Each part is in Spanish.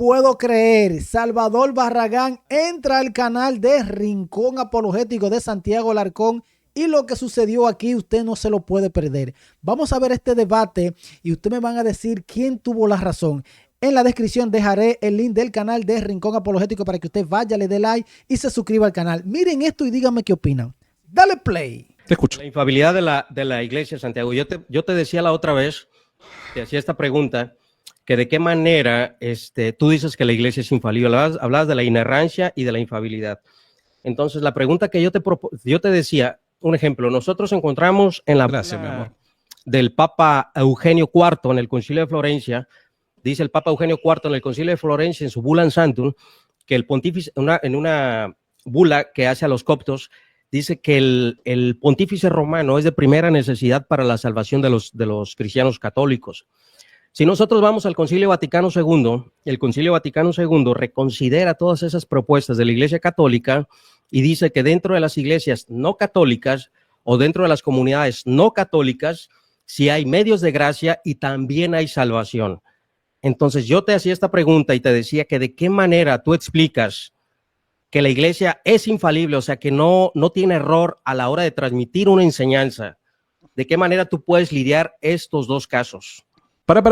puedo creer. Salvador Barragán entra al canal de Rincón Apologético de Santiago Alarcón y lo que sucedió aquí usted no se lo puede perder. Vamos a ver este debate y ustedes me van a decir quién tuvo la razón. En la descripción dejaré el link del canal de Rincón Apologético para que usted vaya, le dé like y se suscriba al canal. Miren esto y díganme qué opinan. Dale play. Te escucho. La infalibilidad de la iglesia, Santiago. Yo te decía la otra vez, te hacía esta pregunta, que de qué manera tú dices que la iglesia es infalible. Hablabas de la inerrancia y de la infalibilidad. Entonces, la pregunta que yo te decía, un ejemplo, nosotros encontramos en la bula del Papa Eugenio IV en el Concilio de Florencia, dice el Papa Eugenio IV en el Concilio de Florencia, en su Bula in Sanctum, que el pontífice, en una bula que hace a los coptos, dice que el pontífice romano es de primera necesidad para la salvación de los cristianos católicos. Si nosotros vamos al Concilio Vaticano II, el Concilio Vaticano II reconsidera todas esas propuestas de la Iglesia Católica y dice que dentro de las iglesias no católicas o dentro de las comunidades no católicas, sí hay medios de gracia y también hay salvación. Entonces yo te hacía esta pregunta y te decía que de qué manera tú explicas que la iglesia es infalible, o sea, que no tiene error a la hora de transmitir una enseñanza. ¿De qué manera tú puedes lidiar estos dos casos? Para.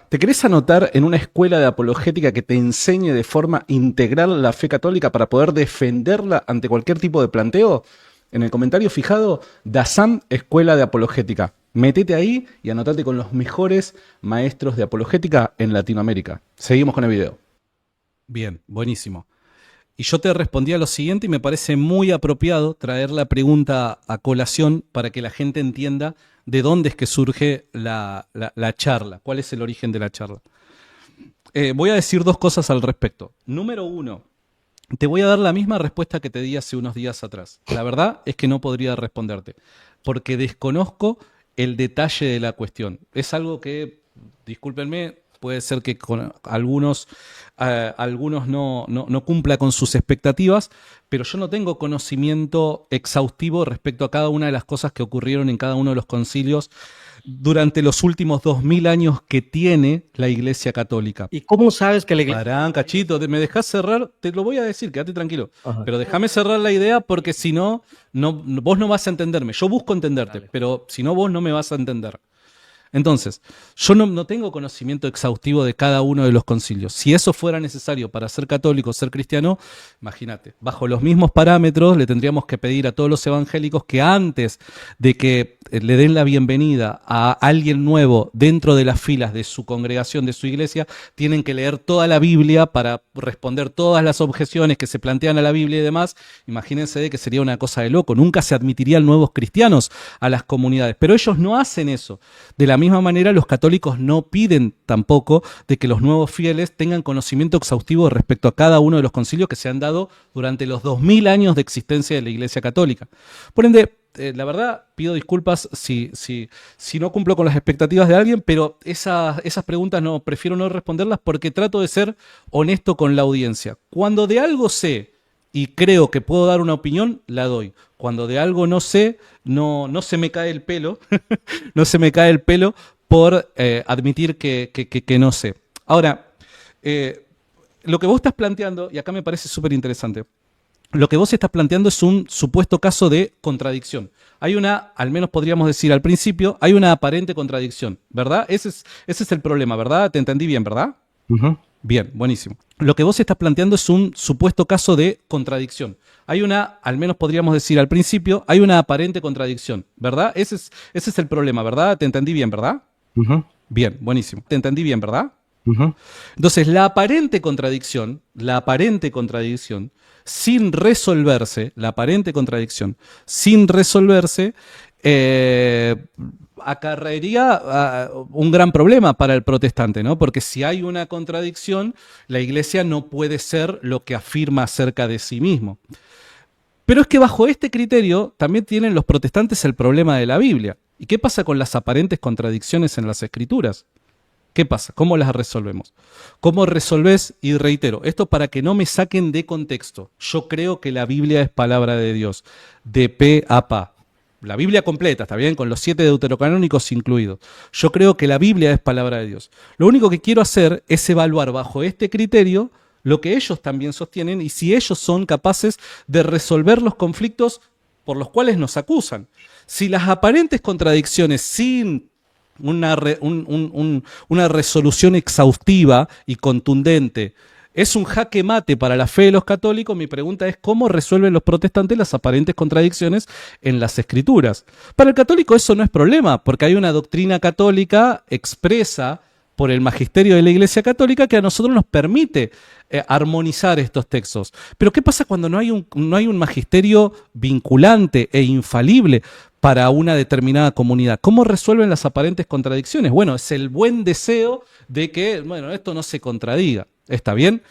¿Te querés anotar en una escuela de apologética que te enseñe de forma integral la fe católica para poder defenderla ante cualquier tipo de planteo? En el comentario fijado, Dazam Escuela de Apologética. Métete ahí y anotate con los mejores maestros de apologética en Latinoamérica. Seguimos con el video. Bien, buenísimo. Y yo te respondía lo siguiente y me parece muy apropiado traer la pregunta a colación para que la gente entienda de dónde es que surge la charla, cuál es el origen de la charla. Voy a decir dos cosas al respecto. Número uno, te voy a dar la misma respuesta que te di hace unos días atrás. La verdad es que no podría responderte, porque desconozco el detalle de la cuestión. Es algo que, discúlpenme, puede ser que con algunos no cumpla con sus expectativas, pero yo no tengo conocimiento exhaustivo respecto a cada una de las cosas que ocurrieron en cada uno de los concilios durante los últimos 2000 años que tiene la Iglesia Católica. ¿Y cómo sabes que la iglesia... Pará, cachito, ¿me dejás cerrar? Te lo voy a decir, quédate tranquilo. Ajá. Pero déjame cerrar la idea porque si no, vos no vas a entenderme. Yo busco entenderte, Dale. pero si no, vos no me vas a entender. Entonces, yo no tengo conocimiento exhaustivo de cada uno de los concilios. Si eso fuera necesario para ser católico, ser cristiano, imagínate, bajo los mismos parámetros le tendríamos que pedir a todos los evangélicos que antes de que le den la bienvenida a alguien nuevo dentro de las filas de su congregación, de su iglesia, tienen que leer toda la Biblia para responder todas las objeciones que se plantean a la Biblia y demás. Imagínense de que sería una cosa de loco. Nunca se admitirían nuevos cristianos a las comunidades. Pero ellos no hacen eso. De la misma manera, los católicos no piden tampoco de que los nuevos fieles tengan conocimiento exhaustivo respecto a cada uno de los concilios que se han dado durante los 2000 años de existencia de la Iglesia Católica. Por ende, la verdad, pido disculpas si no cumplo con las expectativas de alguien, pero esas preguntas prefiero no responderlas porque trato de ser honesto con la audiencia. Cuando de algo sé y creo que puedo dar una opinión, la doy. Cuando de algo no sé, no se me cae el pelo, no se me cae el pelo por admitir que no sé. Ahora, lo que vos estás planteando, y acá me parece súper interesante, lo que vos estás planteando es un supuesto caso de contradicción. Hay una, al menos podríamos decir al principio, hay una aparente contradicción, ¿verdad? Ese es el problema, ¿verdad? Te entendí bien, ¿verdad? Uh-huh. Bien, buenísimo. Lo que vos estás planteando es un supuesto caso de contradicción. Hay una, al menos podríamos decir al principio, hay una aparente contradicción, ¿verdad? Ese es el problema, ¿verdad? Te entendí bien, ¿verdad? Uh-huh. Bien, buenísimo. Te entendí bien, ¿verdad? Uh-huh. Entonces, la aparente contradicción, sin resolverse, acarrearía un gran problema para el protestante, ¿no? Porque si hay una contradicción, la iglesia no puede ser lo que afirma acerca de sí mismo. Pero es que bajo este criterio también tienen los protestantes el problema de la Biblia. ¿Y qué pasa con las aparentes contradicciones en las Escrituras? ¿Qué pasa? ¿Cómo las resolvemos? ¿Cómo resolvés? Y reitero, esto para que no me saquen de contexto. Yo creo que la Biblia es palabra de Dios, de pe a pa. La Biblia completa, ¿está bien? Con los 7 deuterocanónicos incluidos. Yo creo que la Biblia es palabra de Dios. Lo único que quiero hacer es evaluar bajo este criterio lo que ellos también sostienen y si ellos son capaces de resolver los conflictos por los cuales nos acusan. Si las aparentes contradicciones sin una resolución exhaustiva y contundente es un jaque mate para la fe de los católicos, mi pregunta es cómo resuelven los protestantes las aparentes contradicciones en las escrituras. Para el católico eso no es problema, porque hay una doctrina católica expresa por el magisterio de la Iglesia Católica que a nosotros nos permite armonizar estos textos. Pero ¿qué pasa cuando no hay un magisterio vinculante e infalible para una determinada comunidad? ¿Cómo resuelven las aparentes contradicciones? Bueno, es el buen deseo de que, bueno, esto no se contradiga. ¿Está bien?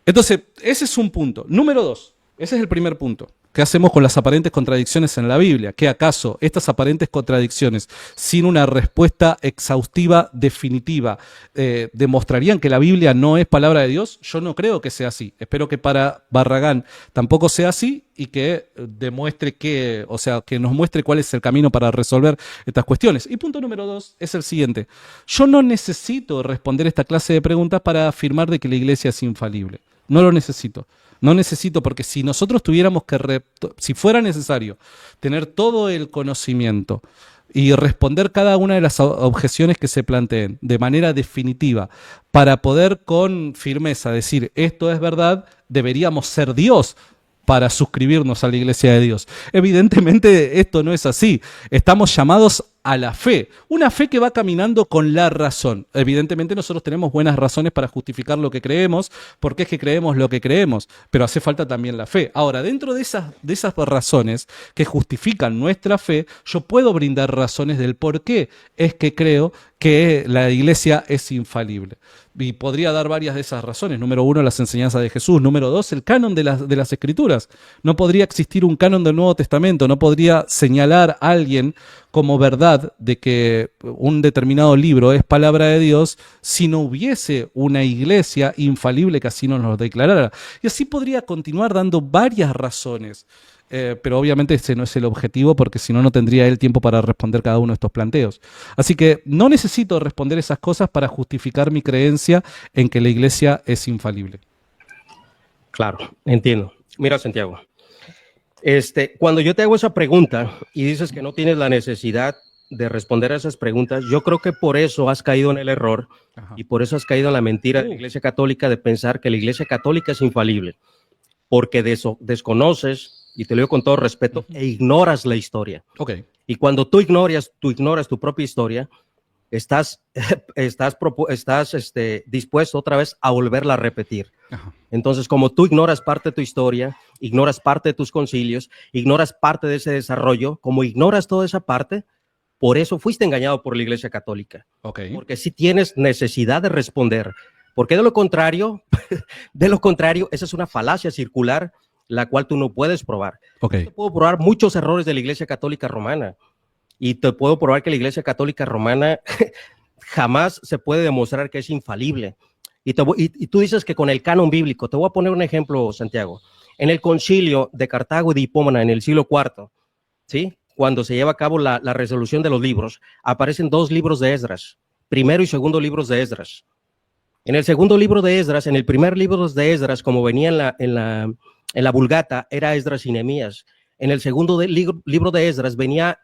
Entonces, ese es un punto. Número 2, ese es el primer punto. ¿Qué hacemos con las aparentes contradicciones en la Biblia? ¿Qué acaso estas aparentes contradicciones, sin una respuesta exhaustiva, definitiva, demostrarían que la Biblia no es palabra de Dios? Yo no creo que sea así. Espero que para Barragán tampoco sea así y que demuestre que nos muestre cuál es el camino para resolver estas cuestiones. Y punto número 2 es el siguiente. Yo no necesito responder esta clase de preguntas para afirmar de que la Iglesia es infalible. No lo necesito. No necesito, porque si nosotros tuviéramos si fuera necesario tener todo el conocimiento y responder cada una de las objeciones que se planteen de manera definitiva para poder con firmeza decir esto es verdad, deberíamos ser Dios para suscribirnos a la Iglesia de Dios. Evidentemente esto no es así. Estamos llamados a la fe, una fe que va caminando con la razón. Evidentemente nosotros tenemos buenas razones para justificar lo que creemos, porque es que creemos lo que creemos, pero hace falta también la fe. Ahora, dentro de esas razones que justifican nuestra fe, yo puedo brindar razones del por qué es que creo que la Iglesia es infalible. Y podría dar varias de esas razones. Número 1, las enseñanzas de Jesús. Número 2, el canon de las Escrituras. No podría existir un canon del Nuevo Testamento. No podría señalar a alguien como verdad de que un determinado libro es palabra de Dios si no hubiese una iglesia infalible que así nos lo declarara. Y así podría continuar dando varias razones. Pero obviamente ese no es el objetivo, porque si no, no tendría él tiempo para responder cada uno de estos planteos. Así que no necesito responder esas cosas para justificar mi creencia en que la iglesia es infalible. Claro, entiendo. Mira, Santiago, cuando yo te hago esa pregunta y dices que no tienes la necesidad de responder a esas preguntas, yo creo que por eso has caído en el error. Ajá. Y por eso has caído en la mentira de la Iglesia Católica de pensar que la Iglesia Católica es infalible, porque desconoces, y te lo digo con todo respeto, e ignoras la historia. Okay. Y cuando tú ignoras tu propia historia, estás dispuesto otra vez a volverla a repetir. Ajá. Entonces, como tú ignoras parte de tu historia, ignoras parte de tus concilios, ignoras parte de ese desarrollo, como ignoras toda esa parte, por eso fuiste engañado por la Iglesia Católica. Okay. Porque sí tienes necesidad de responder. Porque de lo contrario, esa es una falacia circular, la cual tú no puedes probar. Okay. Yo te puedo probar muchos errores de la Iglesia Católica Romana, y te puedo probar que la Iglesia Católica Romana jamás se puede demostrar que es infalible. Y tú dices que con el canon bíblico, te voy a poner un ejemplo, Santiago. En el concilio de Cartago y de Hipómana en el siglo IV, ¿sí?, cuando se lleva a cabo la resolución de los libros, aparecen 2 libros de Esdras, primero y segundo libros de Esdras. En el segundo libro de Esdras, en el primer libro de Esdras, como venía en la Vulgata, era Esdras y Nehemías. En el segundo libro de Esdras venía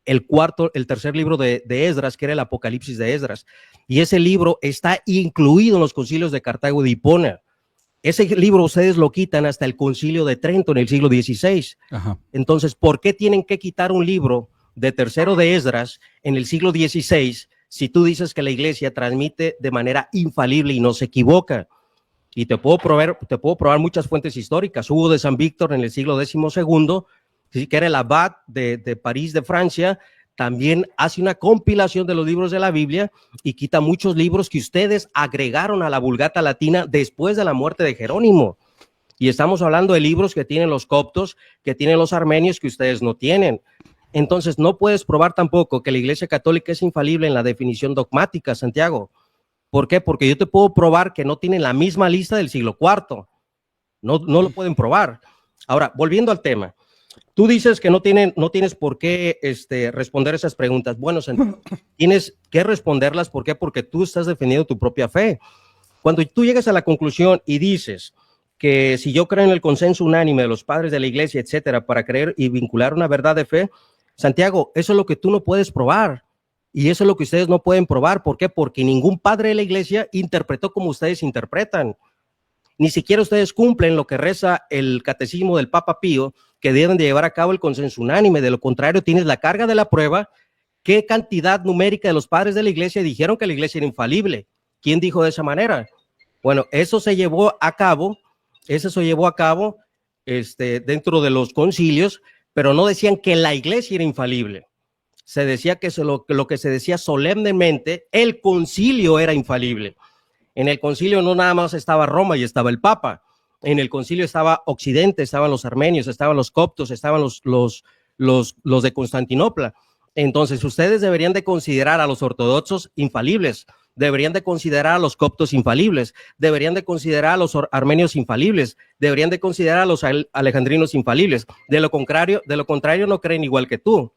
el tercer libro de Esdras, que era el Apocalipsis de Esdras. Y ese libro está incluido en los concilios de Cartago y de Hipona. Ese libro ustedes lo quitan hasta el concilio de Trento en el siglo XVI. Ajá. Entonces, ¿por qué tienen que quitar un libro de tercero de Esdras en el siglo XVI si tú dices que la iglesia transmite de manera infalible y no se equivoca? Y te puedo probar muchas fuentes históricas. Hugo de San Víctor en el siglo XII, que era el abad de París, de Francia, también hace una compilación de los libros de la Biblia y quita muchos libros que ustedes agregaron a la Vulgata Latina después de la muerte de Jerónimo. Y estamos hablando de libros que tienen los coptos, que tienen los armenios, que ustedes no tienen. Entonces, no puedes probar tampoco que la Iglesia Católica es infalible en la definición dogmática, Santiago. ¿Por qué? Porque yo te puedo probar que no tienen la misma lista del siglo IV. No lo pueden probar. Ahora, volviendo al tema. Tú dices que no tienes por qué responder esas preguntas. Bueno, Santiago, tienes que responderlas. ¿Por qué? Porque tú estás defendiendo tu propia fe. Cuando tú llegas a la conclusión y dices que si yo creo en el consenso unánime de los padres de la iglesia, etcétera, para creer y vincular una verdad de fe, Santiago, eso es lo que tú no puedes probar. Y eso es lo que ustedes no pueden probar. ¿Por qué? Porque ningún padre de la iglesia interpretó como ustedes interpretan. Ni siquiera ustedes cumplen lo que reza el catecismo del Papa Pío, que deben de llevar a cabo el consenso unánime. De lo contrario, tienes la carga de la prueba. ¿Qué cantidad numérica de los padres de la iglesia dijeron que la iglesia era infalible? ¿Quién dijo de esa manera? Bueno, eso se llevó a cabo dentro de los concilios, pero no decían que la iglesia era infalible. Se decía que lo que se decía solemnemente, el concilio era infalible. En el concilio no nada más estaba Roma y estaba el Papa. En el concilio estaba Occidente, estaban los armenios, estaban los coptos, estaban los de Constantinopla. Entonces, ustedes deberían de considerar a los ortodoxos infalibles, deberían de considerar a los coptos infalibles, deberían de considerar a los armenios infalibles, deberían de considerar a los alejandrinos infalibles. De lo contrario no creen igual que tú.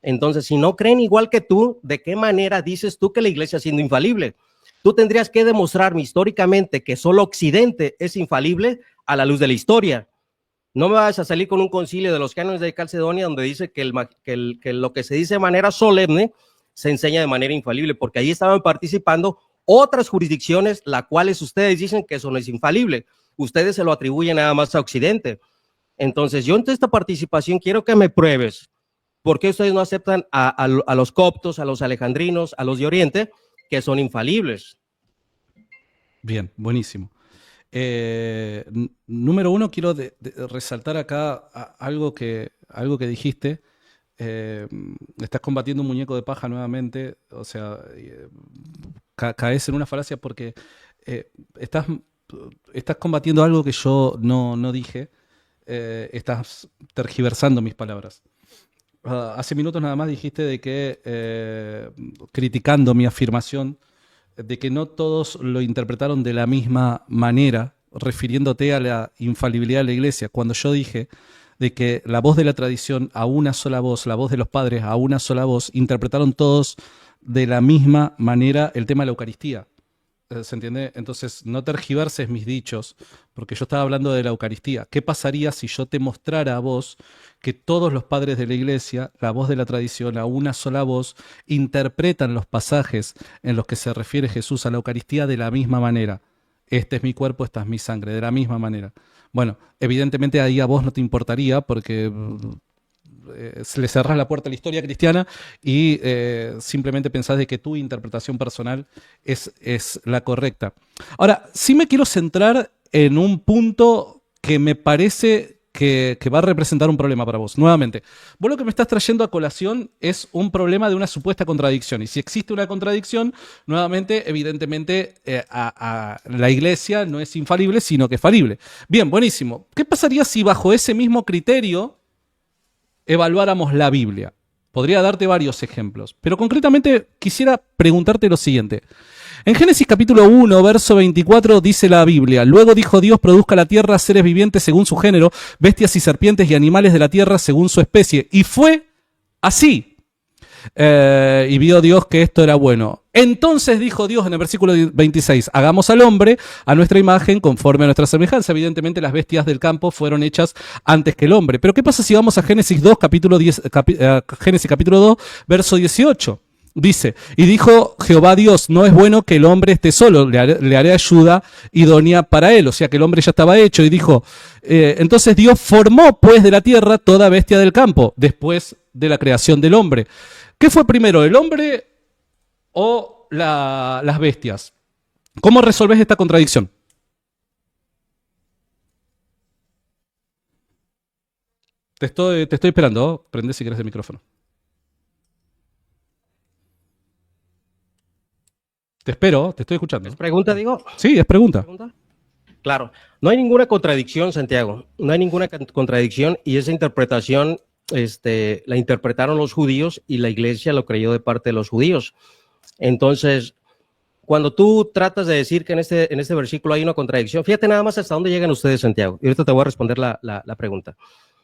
Entonces, si no creen igual que tú, ¿de qué manera dices tú que la iglesia siendo infalible? Tú tendrías que demostrarme históricamente que solo Occidente es infalible a la luz de la historia. No me vas a salir con un concilio de los cánones de Calcedonia donde dice que lo que se dice de manera solemne se enseña de manera infalible, porque ahí estaban participando otras jurisdicciones, las cuales ustedes dicen que eso no es infalible. Ustedes se lo atribuyen nada más a Occidente. Entonces, yo en esta participación quiero que me pruebes por qué ustedes no aceptan a los coptos, a los alejandrinos, a los de Oriente, que son infalibles. Bien, buenísimo. Número uno, quiero resaltar acá algo que dijiste. Estás combatiendo un muñeco de paja nuevamente, o sea, caes en una falacia porque estás combatiendo algo que yo no dije, estás tergiversando mis palabras. Hace minutos nada más dijiste de que, criticando mi afirmación, de que no todos lo interpretaron de la misma manera, refiriéndote a la infalibilidad de la iglesia, cuando yo dije de que la voz de la tradición a una sola voz, la voz de los padres a una sola voz, interpretaron todos de la misma manera el tema de la Eucaristía. ¿Se entiende? Entonces, no tergiverses mis dichos, porque yo estaba hablando de la Eucaristía. ¿Qué pasaría si yo te mostrara a vos que todos los padres de la iglesia, la voz de la tradición, a una sola voz, interpretan los pasajes en los que se refiere Jesús a la Eucaristía de la misma manera? Este es mi cuerpo, esta es mi sangre, de la misma manera. Bueno, evidentemente ahí a vos no te importaría porque le cerrás la puerta a la historia cristiana y simplemente pensás de que tu interpretación personal es la correcta. Ahora, sí me quiero centrar en un punto que me parece que va a representar un problema para vos. Nuevamente, vos lo que me estás trayendo a colación es un problema de una supuesta contradicción. Y si existe una contradicción, nuevamente, evidentemente, la iglesia no es infalible, sino que es falible. Bien, buenísimo. ¿Qué pasaría si bajo ese mismo criterio evaluáramos la Biblia? Podría darte varios ejemplos, pero concretamente quisiera preguntarte lo siguiente. En Génesis capítulo 1, verso 24 dice la Biblia: luego dijo Dios, produzca la tierra seres vivientes según su género, bestias y serpientes y animales de la tierra según su especie. Y fue así. Y vio Dios que esto era bueno. Entonces dijo Dios en el versículo 26, hagamos al hombre a nuestra imagen conforme a nuestra semejanza. Evidentemente las bestias del campo fueron hechas antes que el hombre. Pero ¿qué pasa si vamos a Génesis 2, Génesis capítulo 2, verso 18? Dice, y dijo Jehová Dios, no es bueno que el hombre esté solo, le haré ayuda idónea para él. O sea que el hombre ya estaba hecho y dijo, entonces Dios formó pues de la tierra toda bestia del campo, después de la creación del hombre. ¿Qué fue primero, el hombre o las bestias? ¿Cómo resolvés esta contradicción? Te estoy esperando, prende si querés el micrófono. Te espero, te estoy escuchando. ¿Es pregunta, digo? Sí, es pregunta. Claro, no hay ninguna contradicción, Santiago, no hay ninguna contradicción, y esa interpretación la interpretaron los judíos y la iglesia lo creyó de parte de los judíos. Entonces, cuando tú tratas de decir que en este versículo hay una contradicción, fíjate nada más hasta dónde llegan ustedes, Santiago, y ahorita te voy a responder la pregunta.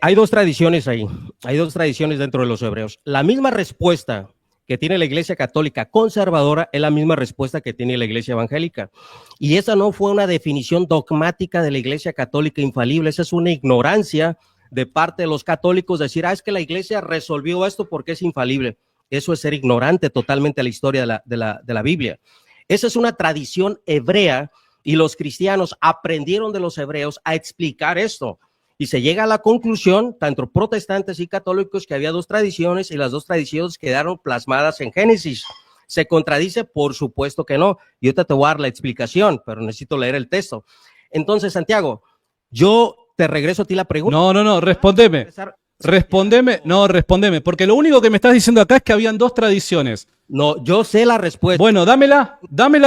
Hay dos tradiciones ahí, hay dos tradiciones dentro de los hebreos. La misma respuesta que tiene la Iglesia Católica conservadora es la misma respuesta que tiene la Iglesia Evangélica. Y esa no fue una definición dogmática de la Iglesia Católica infalible, esa es una ignorancia de parte de los católicos, decir, es que la Iglesia resolvió esto porque es infalible. Eso es ser ignorante totalmente de la historia de la Biblia. Esa es una tradición hebrea y los cristianos aprendieron de los hebreos a explicar esto. Y se llega a la conclusión, tanto protestantes y católicos, que había dos tradiciones y las dos tradiciones quedaron plasmadas en Génesis. ¿Se contradice? Por supuesto que no. Y ahorita te voy a dar la explicación, pero necesito leer el texto. Entonces, Santiago, yo te regreso a ti la pregunta. No, respondeme. Respondeme, porque lo único que me estás diciendo acá es que habían dos tradiciones. No, yo sé la respuesta. Bueno, dame la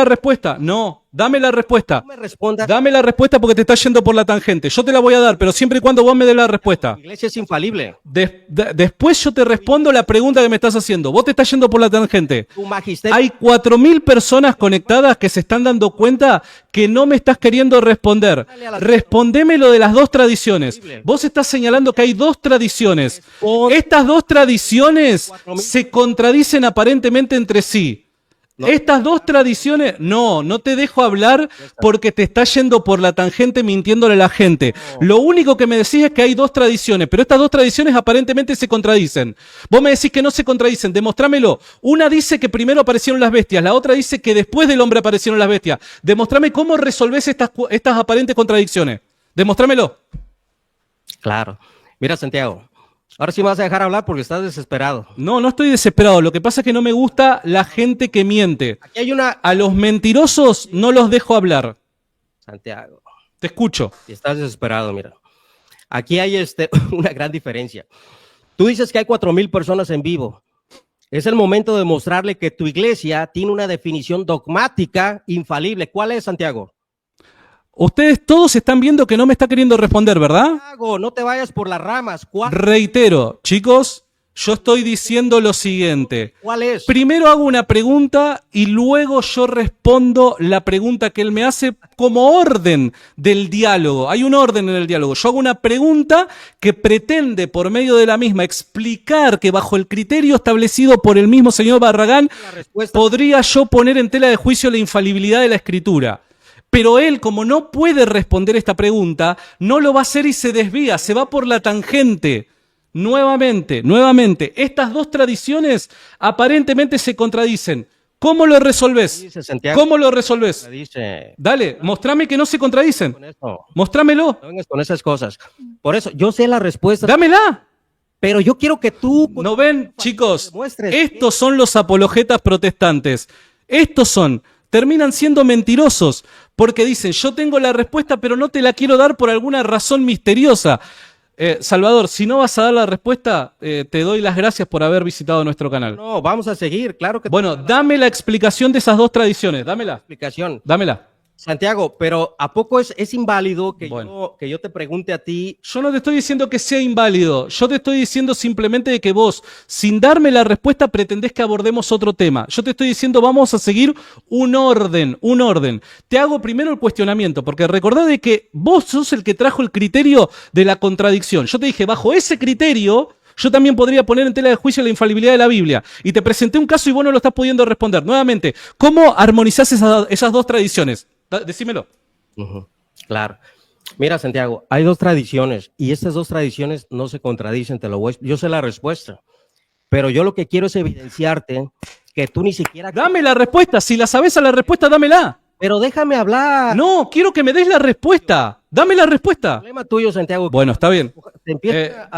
respuesta. No, dame la respuesta. No me respondas. Dame la respuesta porque te estás yendo por la tangente. Yo te la voy a dar, pero siempre y cuando vos me des la respuesta. La Iglesia es infalible. Después yo te respondo la pregunta que me estás haciendo. Vos te estás yendo por la tangente. Tu magisterio. Hay 4.000 personas conectadas que se están dando cuenta que no me estás queriendo responder. Respondeme lo de las dos tradiciones. Vos estás señalando que hay dos tradiciones. Estas dos tradiciones se contradicen aparentemente entre sí. No. Estas dos tradiciones, no te dejo hablar porque te estás yendo por la tangente mintiéndole a la gente. No. Lo único que me decís es que hay dos tradiciones, pero estas dos tradiciones aparentemente se contradicen. Vos me decís que no se contradicen, demostrámelo. Una dice que primero aparecieron las bestias, la otra dice que después del hombre aparecieron las bestias. Demostrame cómo resolvés estas aparentes contradicciones. Demostrámelo. Claro. Mira, Santiago. Ahora sí me vas a dejar hablar porque estás desesperado. No estoy desesperado. Lo que pasa es que no me gusta la gente que miente. Aquí hay una... A los mentirosos no los dejo hablar. Santiago. Te escucho. Y estás desesperado, mira. Aquí hay una gran diferencia. Tú dices que hay 4.000 personas en vivo. Es el momento de mostrarle que tu iglesia tiene una definición dogmática infalible. ¿Cuál es, Santiago? Ustedes todos están viendo que no me está queriendo responder, ¿verdad? Santiago, no te vayas por las ramas. Reitero, chicos, yo estoy diciendo lo siguiente. ¿Cuál es? Primero hago una pregunta y luego yo respondo la pregunta que él me hace como orden del diálogo. Hay un orden en el diálogo. Yo hago una pregunta que pretende por medio de la misma explicar que bajo el criterio establecido por el mismo señor Barragán podría yo poner en tela de juicio la infalibilidad de la escritura. Pero él, como no puede responder esta pregunta, no lo va a hacer y se desvía, se va por la tangente. Nuevamente, estas dos tradiciones aparentemente se contradicen. ¿Cómo lo resolvés? ¿Cómo lo resolvés? Dale, mostrame que no se contradicen. Mostrámelo. No vengas con esas cosas. Por eso, yo sé la respuesta. ¡Dámela! Pero yo quiero que tú... ¿No ven, chicos? Estos son los apologetas protestantes. Terminan siendo mentirosos porque dicen, yo tengo la respuesta, pero no te la quiero dar por alguna razón misteriosa. Salvador, si no vas a dar la respuesta, te doy las gracias por haber visitado nuestro canal. No, vamos a seguir, claro que... Bueno, dame la explicación de esas dos tradiciones, dámela. Dámela. Santiago, pero ¿a poco es inválido que yo te pregunte a ti? Yo no te estoy diciendo que sea inválido, yo te estoy diciendo simplemente de que vos, sin darme la respuesta, pretendés que abordemos otro tema. Yo te estoy diciendo, vamos a seguir un orden. Te hago primero el cuestionamiento, porque recordá de que vos sos el que trajo el criterio de la contradicción. Yo te dije, bajo ese criterio... Yo también podría poner en tela de juicio la infalibilidad de la Biblia. Y te presenté un caso y vos no lo estás pudiendo responder. Nuevamente, ¿cómo armonizás esas dos tradiciones? Decímelo. Claro. Mira, Santiago, hay dos tradiciones y estas dos tradiciones no se contradicen, yo sé la respuesta. Pero yo lo que quiero es evidenciarte que tú ni siquiera... Dame la respuesta. Si la sabes a la respuesta, dámela. Pero déjame hablar. No, quiero que me des la respuesta. Dame la respuesta. El problema tuyo, Santiago. Bueno, está bien.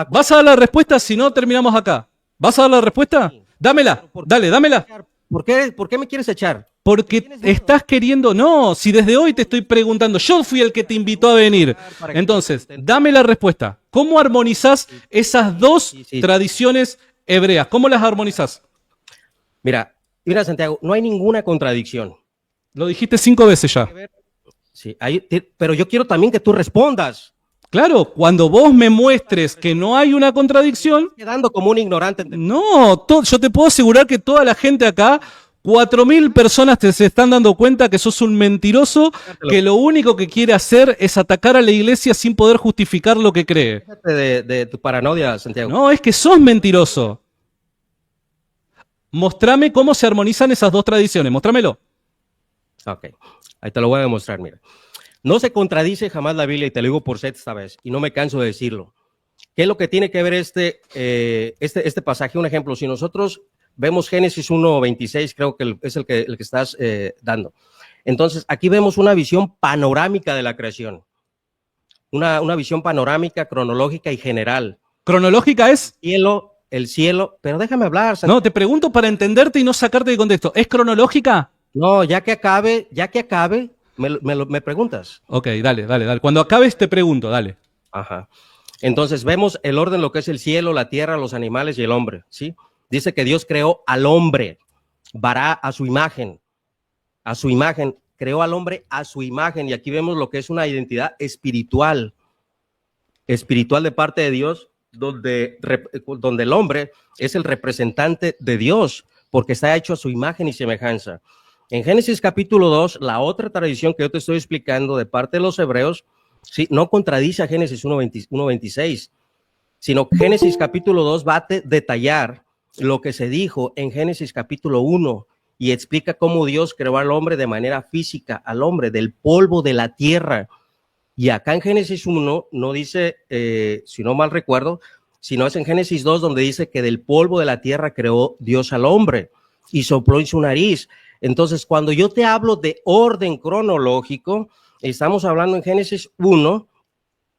¿Vas a dar la respuesta? Si no, terminamos acá. ¿Vas a dar la respuesta? Sí. Dámela. Dale, dámela. ¿Por qué me quieres echar? Porque estás queriendo... No, si desde hoy te estoy preguntando, yo fui el que te invitó a venir. Entonces, dame la respuesta. ¿Cómo armonizás esas dos tradiciones hebreas? ¿Cómo las armonizás? Mira, Santiago, no hay ninguna contradicción. Lo dijiste 5 veces ya. Sí, pero yo quiero también que tú respondas. Claro, cuando vos me muestres que no hay una contradicción... Quedando como un ignorante. No, yo te puedo asegurar que toda la gente acá, 4.000 personas se están dando cuenta que sos un mentiroso que lo único que quiere hacer es atacar a la iglesia sin poder justificar lo que cree. Déjate de tu paranoia, Santiago. No, es que sos mentiroso. Mostrame cómo se armonizan esas dos tradiciones. Mostrámelo. Ok, ahí te lo voy a demostrar, mira. No se contradice jamás la Biblia, y te lo digo por sexta vez, y no me canso de decirlo. ¿Qué es lo que tiene que ver este pasaje? Un ejemplo, si nosotros vemos Génesis 1:26, creo que es el que estás dando. Entonces, aquí vemos una visión panorámica de la creación. Una visión panorámica, cronológica y general. ¿Cronológica es? El cielo, pero déjame hablar, Santiago. No, te pregunto para entenderte y no sacarte de contexto. ¿Es cronológica? No, ya que acabe, me preguntas. Ok, dale. Cuando acabes te pregunto, dale. Ajá. Entonces vemos el orden, lo que es el cielo, la tierra, los animales y el hombre, ¿sí? Dice que Dios creó al hombre, vará a su imagen, creó al hombre a su imagen, y aquí vemos lo que es una identidad espiritual de parte de Dios, donde el hombre es el representante de Dios, porque está hecho a su imagen y semejanza. En Génesis capítulo 2, la otra tradición que yo te estoy explicando de parte de los hebreos, sí, no contradice a Génesis 1:26, sino que Génesis capítulo 2 va a detallar lo que se dijo en Génesis capítulo 1 y explica cómo Dios creó al hombre de manera física, al hombre del polvo de la tierra. Y acá en Génesis 1 no dice, si no mal recuerdo, sino es en Génesis 2 donde dice que del polvo de la tierra creó Dios al hombre y sopló en su nariz. Entonces, cuando yo te hablo de orden cronológico, estamos hablando en Génesis 1,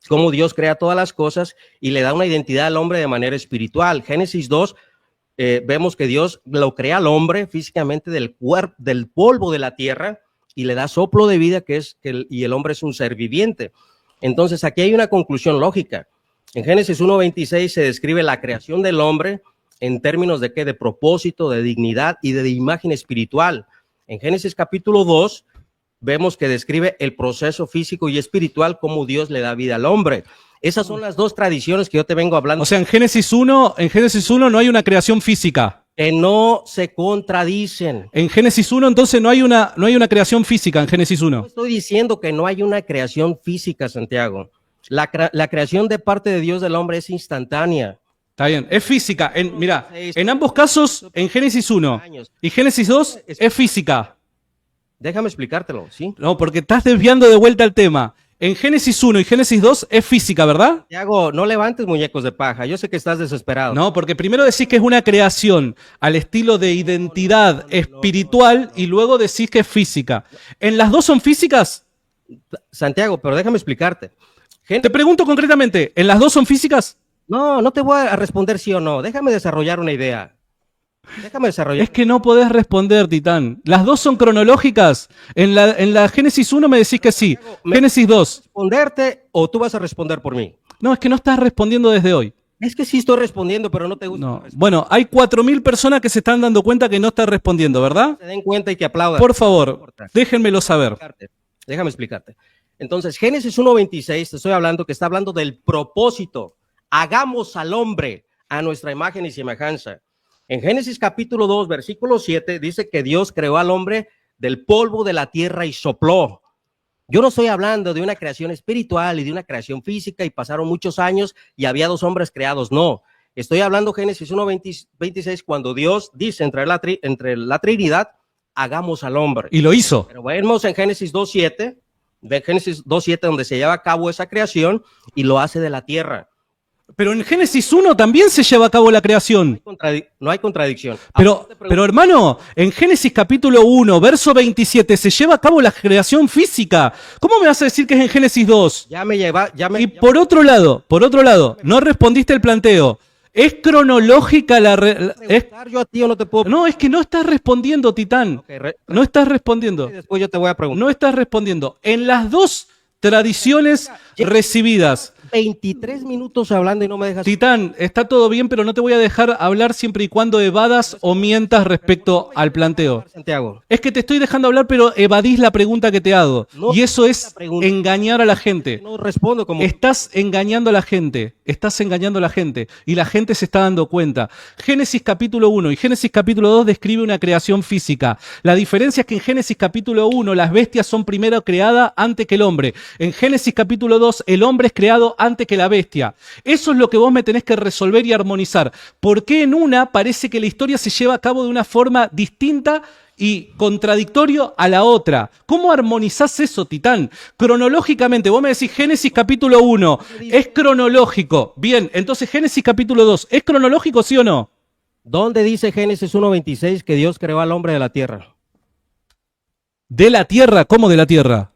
cómo Dios crea todas las cosas y le da una identidad al hombre de manera espiritual. Génesis 2, vemos que Dios lo crea al hombre físicamente del polvo de la tierra y le da soplo de vida, y el hombre es un ser viviente. Entonces, aquí hay una conclusión lógica. En Génesis 1:26 se describe la creación del hombre en términos de de propósito, de dignidad y de imagen espiritual. En Génesis capítulo 2 vemos que describe el proceso físico y espiritual, cómo Dios le da vida al hombre. Esas son las dos tradiciones que yo te vengo hablando. O sea, en Génesis 1 no hay una creación física. Que no se contradicen. En Génesis 1 entonces no hay una creación física en Génesis 1. No estoy diciendo que no hay una creación física, Santiago. La creación de parte de Dios del hombre es instantánea. Está bien, es física. Mira, en ambos casos, en Génesis 1 y Génesis 2 es física. Déjame explicártelo, ¿sí? No, porque estás desviando de vuelta el tema. En Génesis 1 y Génesis 2 es física, ¿verdad? Santiago, no levantes muñecos de paja. Yo sé que estás desesperado. No, porque primero decís que es una creación al estilo de identidad espiritual y luego decís que es física. ¿En las dos son físicas? Santiago, pero déjame explicarte. Te pregunto concretamente, ¿en las dos son físicas? No te voy a responder sí o no. Déjame desarrollar una idea. Es que no podés responder, Titán. Las dos son cronológicas. En la Génesis 1 me decís que sí. Génesis 2. ¿Responderte o tú vas a responder por mí? No, es que no estás respondiendo desde hoy. Es que sí estoy respondiendo, pero no te gusta. No. Bueno, hay 4.000 personas que se están dando cuenta que no estás respondiendo, ¿verdad? Se den cuenta y que aplaudan. Por favor, déjenmelo saber. Déjame explicarte. Entonces, Génesis 1:26, te estoy hablando que está hablando del propósito. Hagamos al hombre a nuestra imagen y semejanza. En Génesis capítulo 2, versículo 7, dice que Dios creó al hombre del polvo de la tierra y sopló. Yo no estoy hablando de una creación espiritual y de una creación física y pasaron muchos años y había dos hombres creados. No, estoy hablando Génesis 1:26 cuando Dios dice entre la Trinidad, hagamos al hombre. Y lo hizo. Pero vemos en Génesis 2:7, donde se lleva a cabo esa creación y lo hace de la tierra. Pero en Génesis 1 también se lleva a cabo la creación. No hay contradicción. Pero hermano, en Génesis capítulo 1, verso 27, se lleva a cabo la creación física. ¿Cómo me vas a decir que es en Génesis 2? Por otro lado, no respondiste el planteo. ¿Es cronológica yo a ti o no te puedo... No, es que no estás respondiendo, Titán. No estás respondiendo. Después yo te voy a preguntar. No estás respondiendo. En las dos tradiciones recibidas 23 minutos hablando y no me dejas. Titán, está todo bien, pero no te voy a dejar hablar siempre y cuando evadas o mientas respecto al planteo. Santiago. Es que te estoy dejando hablar, pero evadís la pregunta que te hago. No, Y eso es la pregunta. engañar a la gente. No respondo como. Estás engañando a la gente, estás engañando a la gente y la gente se está dando cuenta. Génesis capítulo 1 y Génesis capítulo 2 describe una creación física. La diferencia es que en Génesis capítulo 1 las bestias son primero creadas antes que el hombre. En Génesis capítulo 2 el hombre es creado antes que la bestia. Eso es lo que vos me tenés que resolver y armonizar. ¿Por qué en una parece que la historia se lleva a cabo de una forma distinta y contradictorio a la otra? ¿Cómo armonizás eso, Titán? Cronológicamente, vos me decís Génesis capítulo 1, es cronológico. Bien, entonces Génesis capítulo 2, ¿es cronológico, sí o no? ¿Dónde dice Génesis 1:26 que Dios creó al hombre de la tierra? ¿De la tierra? ¿Cómo de la tierra?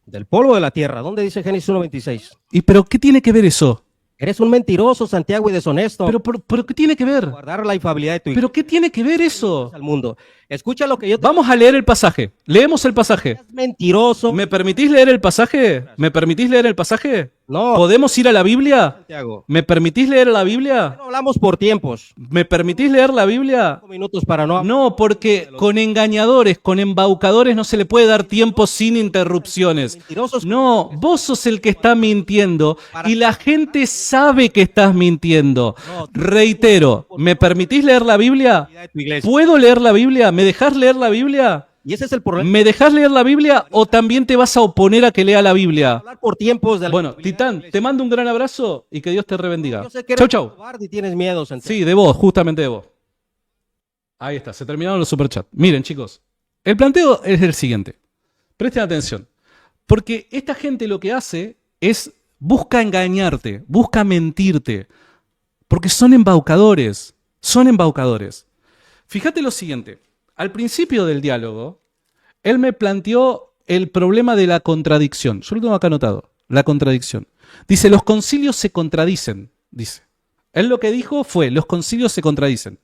Del polvo de la tierra. ¿Dónde dice Génesis 1:26? ¿Y pero qué tiene que ver eso? Eres un mentiroso, Santiago, y deshonesto. ¿Pero qué tiene que ver? Guardar la infabilidad de tu ¿Pero qué tiene que ver eso? al mundo. Escucha lo que yo te Vamos a leer el pasaje. Leemos el pasaje. Eres mentiroso. ¿Me permitís leer el pasaje? ¿Me permitís leer el pasaje? No, ¿Podemos ir a la Biblia? Santiago. ¿Me permitís leer la Biblia? No hablamos por tiempos. ¿Me permitís leer la Biblia? 5 minutos para no. No, porque con engañadores, con embaucadores no se le puede dar tiempo sin interrupciones. Mentirosos. No, vos sos el que está mintiendo y la gente sabe que estás mintiendo. Reitero, ¿me permitís leer la Biblia? De tu iglesia. ¿Puedo leer la Biblia? ¿Me dejás leer la Biblia? Y ese es el problema. ¿Me dejás leer la Biblia o también te vas a oponer a que lea la Biblia? Hablar por tiempos de la Bueno, infabilidad de Titán, tu iglesia. te mando un gran abrazo y que Dios te rebendiga. Yo sé que Chau, eres chau. cobarde y tienes miedo, Santiago. Sí, de vos, justamente de vos. Ahí está, se terminaron los superchats. Miren, chicos, el planteo es el siguiente. Presten atención. Porque esta gente lo que hace es busca engañarte, busca mentirte. Porque son embaucadores. Son embaucadores. Fíjate lo siguiente. Al principio del diálogo, él me planteó el problema de la contradicción. Yo lo tengo acá anotado. La contradicción. Dice, los concilios se contradicen. Dice. Él lo que dijo fue, los concilios se contradicen.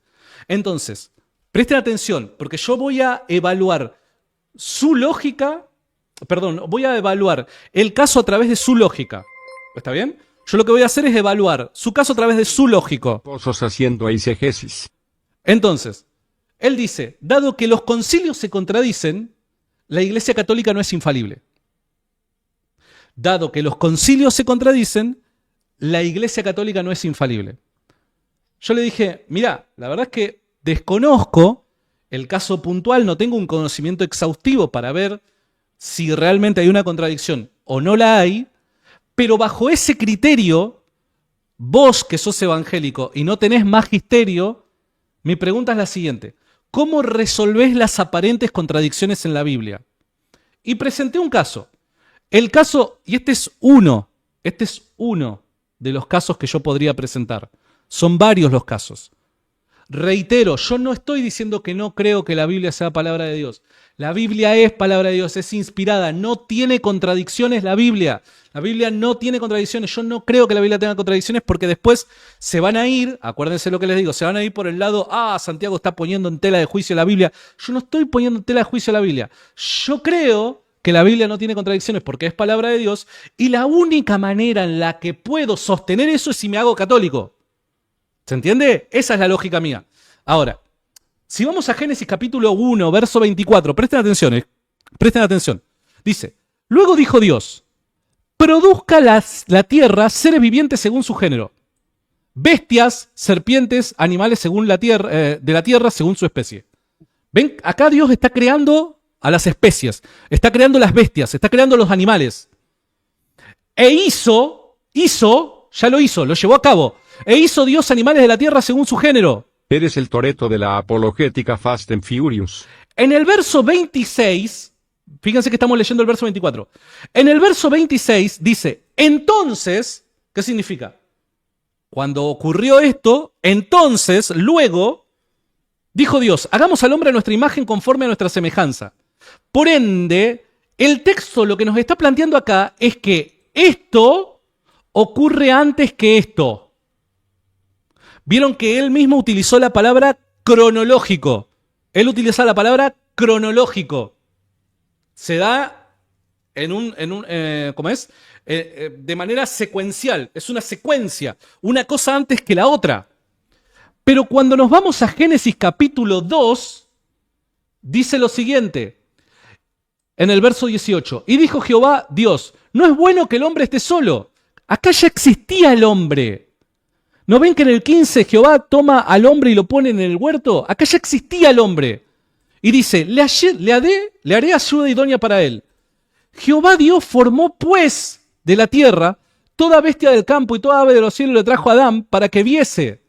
Entonces, presten atención, porque yo voy a evaluar su lógica, perdón, voy a evaluar el caso a través de su lógica. ¿Está bien? Yo lo que voy a hacer es evaluar su caso a través de su lógico. Pozos haciendo eisegesis. Entonces, él dice, dado que los concilios se contradicen, la Iglesia Católica no es infalible. Dado que los concilios se contradicen, la Iglesia Católica no es infalible. Yo le dije, mira, la verdad es que desconozco el caso puntual, no tengo un conocimiento exhaustivo para ver si realmente hay una contradicción o no la hay, pero bajo ese criterio, vos que sos evangélico y no tenés magisterio, mi pregunta es la siguiente. ¿Cómo resolvés las aparentes contradicciones en la Biblia? Y presenté un caso. El caso, y este es uno de los casos que yo podría presentar. Son varios los casos. Reitero, yo no estoy diciendo que no creo que la Biblia sea palabra de Dios. La Biblia es palabra de Dios, es inspirada, no tiene contradicciones la Biblia. La Biblia no tiene contradicciones. Yo no creo que la Biblia tenga contradicciones porque después se van a ir, acuérdense lo que les digo, se van a ir por el lado, Santiago está poniendo en tela de juicio la Biblia. Yo no estoy poniendo en tela de juicio la Biblia. Yo creo que la Biblia no tiene contradicciones porque es palabra de Dios y la única manera en la que puedo sostener eso es si me hago católico. ¿Se entiende? Esa es la lógica mía. Ahora, si vamos a Génesis capítulo 1, verso 24, presten atención, presten atención. Dice, luego dijo Dios, produzca la tierra seres vivientes según su género, bestias, serpientes, animales según la tierra, de la tierra según su especie. ¿Ven? Acá Dios está creando a las especies, está creando las bestias, está creando los animales. E ya lo hizo, lo llevó a cabo. E hizo Dios animales de la tierra según su género. Eres el Toreto de la apologética Fast and Furious. En el verso 26, fíjense que estamos leyendo el verso 24. En el verso 26 dice, entonces, ¿qué significa? Cuando ocurrió esto, entonces, luego, dijo Dios, hagamos al hombre a nuestra imagen conforme a nuestra semejanza. Por ende, el texto lo que nos está planteando acá es que esto ocurre antes que esto. Vieron que él mismo utilizó la palabra cronológico. Él utiliza la palabra cronológico. Se da ¿cómo es? De manera secuencial, es una secuencia, una cosa antes que la otra. Pero cuando nos vamos a Génesis capítulo 2, dice lo siguiente, en el verso 18, y dijo Jehová, Dios, no es bueno que el hombre esté solo. Acá ya existía el hombre. ¿No ven que en el 15 Jehová toma al hombre y lo pone en el huerto? Acá ya existía el hombre. Y dice, le haré ayuda idónea para él. Jehová Dios formó pues de la tierra toda bestia del campo y toda ave de los cielos le trajo a Adán para que viese.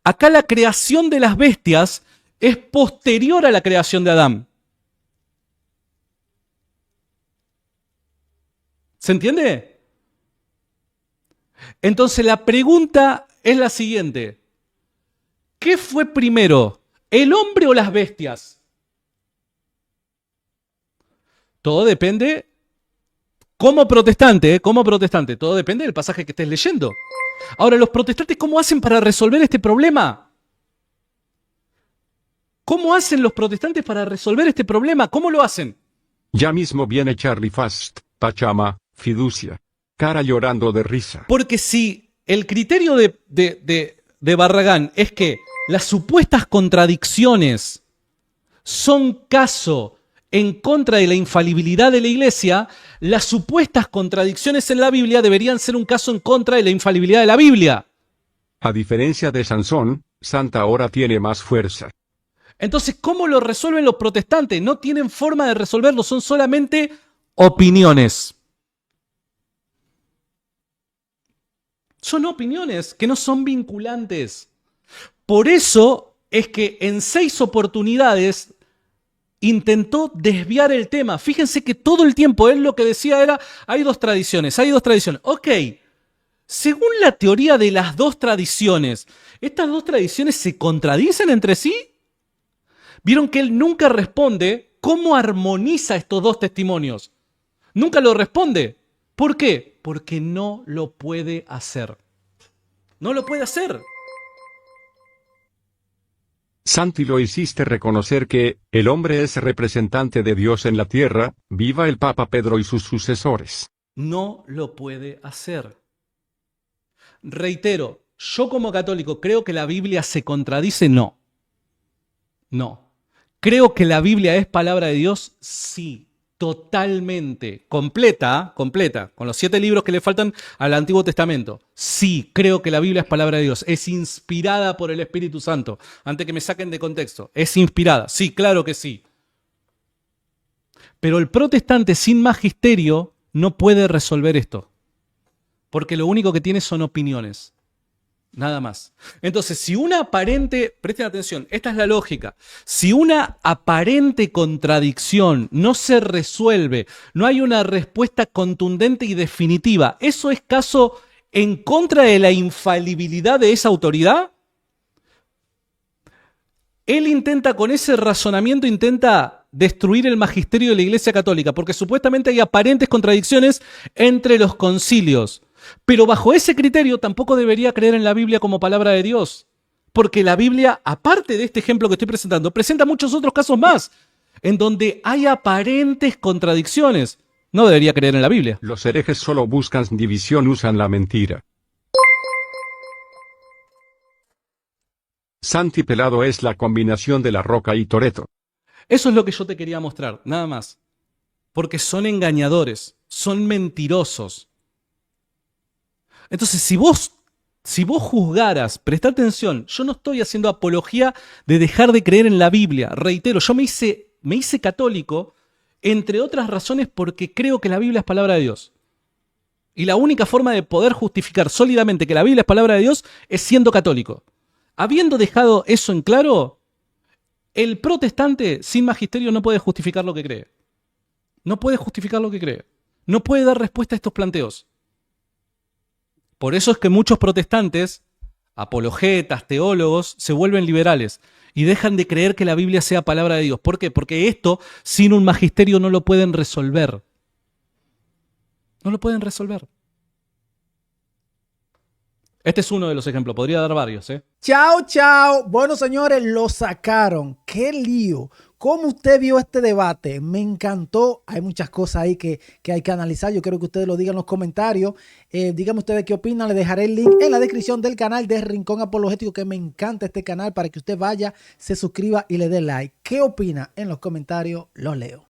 Acá la creación de las bestias es posterior a la creación de Adán. ¿Se entiende? Entonces la pregunta es la siguiente. ¿Qué fue primero, el hombre o las bestias? Todo depende, como protestante, todo depende del pasaje que estés leyendo. Ahora, los protestantes, ¿cómo hacen para resolver este problema? ¿Cómo hacen los protestantes para resolver este problema? ¿Cómo lo hacen? Ya mismo viene Charlie Fast, Pachama, fiducia. Cara llorando de risa. Porque si el criterio de Barragán es que las supuestas contradicciones son caso en contra de la infalibilidad de la Iglesia, las supuestas contradicciones en la Biblia deberían ser un caso en contra de la infalibilidad de la Biblia. A diferencia de Sansón, Santa ahora tiene más fuerza. Entonces, ¿cómo lo resuelven los protestantes? No tienen forma de resolverlo, son solamente opiniones. Son opiniones que no son vinculantes. Por eso es que en 6 oportunidades intentó desviar el tema. Fíjense que todo el tiempo él lo que decía era, hay dos tradiciones. Ok, según la teoría de las dos tradiciones, ¿estas dos tradiciones se contradicen entre sí? Vieron que él nunca responde cómo armoniza estos dos testimonios. Nunca lo responde. ¿Por qué? Porque no lo puede hacer. No lo puede hacer. Santi, lo hiciste reconocer que el hombre es representante de Dios en la tierra, viva el Papa Pedro y sus sucesores. No lo puede hacer. Reitero, yo como católico creo que la Biblia se contradice, no. No. ¿Creo que la Biblia es palabra de Dios? Sí, totalmente. Completa, con los 7 libros que le faltan al Antiguo Testamento. Sí, creo que la Biblia es palabra de Dios. Es inspirada por el Espíritu Santo. Antes que me saquen de contexto. Es inspirada. Sí, claro que sí. Pero el protestante sin magisterio no puede resolver esto. Porque lo único que tiene son opiniones. Nada más. Entonces, si una aparente, presten atención, esta es la lógica, si una aparente contradicción no se resuelve, no hay una respuesta contundente y definitiva, ¿eso es caso en contra de la infalibilidad de esa autoridad? Él intenta, con ese razonamiento, intenta destruir el magisterio de la Iglesia Católica, porque supuestamente hay aparentes contradicciones entre los concilios. Pero bajo ese criterio tampoco debería creer en la Biblia como palabra de Dios. Porque la Biblia, aparte de este ejemplo que estoy presentando, presenta muchos otros casos más, en donde hay aparentes contradicciones. No debería creer en la Biblia. Los herejes solo buscan división, usan la mentira. Santi Pelado es la combinación de La Roca y Toretto. Eso es lo que yo te quería mostrar, nada más. Porque son engañadores, son mentirosos. Entonces, si vos juzgaras, presta atención, yo no estoy haciendo apología de dejar de creer en la Biblia. Reitero, yo me hice católico, entre otras razones porque creo que la Biblia es palabra de Dios. Y la única forma de poder justificar sólidamente que la Biblia es palabra de Dios es siendo católico. Habiendo dejado eso en claro, el protestante sin magisterio no puede justificar lo que cree. No puede justificar lo que cree. No puede dar respuesta a estos planteos. Por eso es que muchos protestantes, apologetas, teólogos, se vuelven liberales y dejan de creer que la Biblia sea palabra de Dios. ¿Por qué? Porque esto, sin un magisterio, no lo pueden resolver. No lo pueden resolver. Este es uno de los ejemplos, podría dar varios, ¿eh? Chao, chao. Bueno, señores, lo sacaron. ¡Qué lío! ¿Cómo usted vio este debate? Me encantó. Hay muchas cosas ahí que hay que analizar. Yo quiero que ustedes lo digan en los comentarios. Díganme ustedes qué opinan. Les dejaré el link en la descripción del canal de Rincón Apologético, que me encanta este canal, para que usted vaya, se suscriba y le dé like. ¿Qué opina? En los comentarios lo leo.